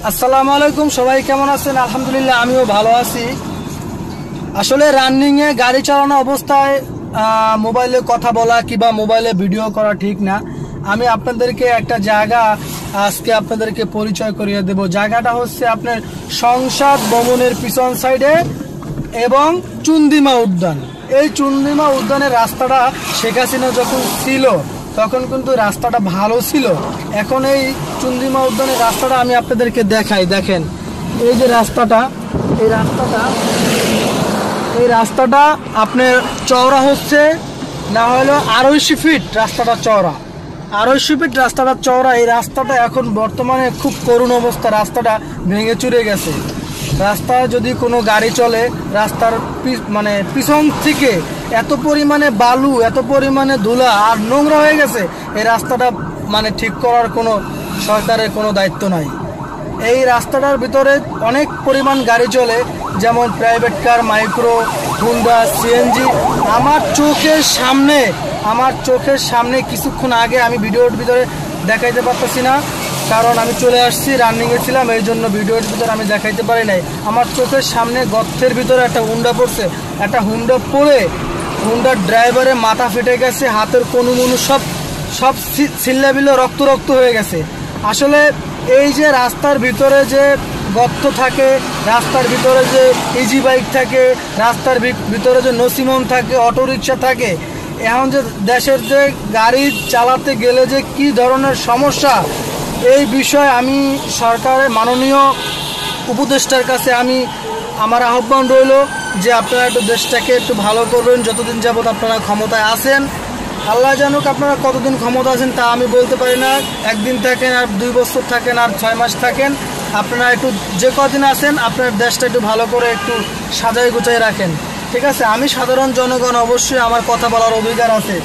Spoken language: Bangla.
আসসালামু আলাইকুম, সবাই কেমন আছেন? আলহামদুলিল্লাহ, আমিও ভালো আছি। আসলে রানিংয়ে গাড়ি চালানো অবস্থায় মোবাইলে কথা বলা কিংবা মোবাইলে ভিডিও করা ঠিক না। আমি আপনাদেরকে একটা জায়গা আজকে আপনাদেরকে পরিচয় করিয়ে দেব। জায়গাটা হচ্ছে আপনার সংসদ ভবনের পিছন সাইডে এবং চুন্দিমা উদ্যান। এই চুন্দিমা উদ্যানের রাস্তাটা শেখ হাসিনা যখন ছিল তখন কিন্তু রাস্তাটা ভালো ছিল। এখন এই চুন্দিমা উদ্যানের রাস্তাটা আমি আপনাদেরকে দেখাই। দেখেন এই যে রাস্তাটা, এই রাস্তাটা আপনার চওড়া হচ্ছে না হলো 250 ফিট। রাস্তাটা চওড়া 250 ফিট, রাস্তাটা চওড়া। এই রাস্তাটা এখন বর্তমানে খুব করুণ অবস্থা, রাস্তাটা ভেঙে চুরে গেছে। রাস্তায় যদি কোনো গাড়ি চলে, রাস্তার মানে পিছন থেকে এত পরিমাণে বালু, এত পরিমাণে ধুলা আর নোংরা হয়ে গেছে, এই রাস্তাটা মানে ঠিক করার কোনো সরকারের কোনো দায়িত্ব নাই। এই রাস্তাটার ভিতরে অনেক পরিমাণ গাড়ি চলে, যেমন private car, micro, Honda, CNG. আমার চোখের সামনে কিছুক্ষণ আগে, আমি ভিডিওর ভিতরে দেখাইতে পারতেছি না কারণ আমি চলে আসছি, রানিংয়ে ছিলাম, এই জন্য ভিডিওর ভিতরে আমি দেখাইতে পারি নাই। আমার চোখের সামনে গর্তের ভিতরে একটা হুন্ডা পড়ছে। একটা হুন্ডা পড়ে হুন্ডার ড্রাইভারের মাথা ফেটে গেছে, হাতের কনুমনু সব ছিল্লাবিল্লা রক্ত হয়ে গেছে। আসলে এই যে রাস্তার ভিতরে যে গর্ত থাকে, রাস্তার ভিতরে যে ইজি বাইক থাকে, রাস্তার ভিতরে যে নসিমন থাকে, অটোরিকশা থাকে, এখন যে দেশের যে গাড়ি চালাতে গেলে যে কি ধরনের সমস্যা, এই বিষয়ে আমি সরকারের মাননীয় উপদেষ্টার কাছে আমার আহ্বান রইল যে আপনারা একটু দেশটাকে একটু ভালো করবেন। যতদিন যাবত আপনারা ক্ষমতায় আছেন, আল্লাহ জানুক আপনারা কতদিন ক্ষমতা আছেন তা আমি বলতে পারি না। একদিন থাকেন, আর 2 বছর থাকেন, আর 6 মাস থাকেন, আপনারা একটু যে কদিন আছেন আপনার দেশটা একটু ভালো করে একটু সাজাই গুছাই রাখেন, ঠিক আছে? আমি সাধারণ জনগণ, অবশ্যই আমার কথা বলার অধিকার আছে।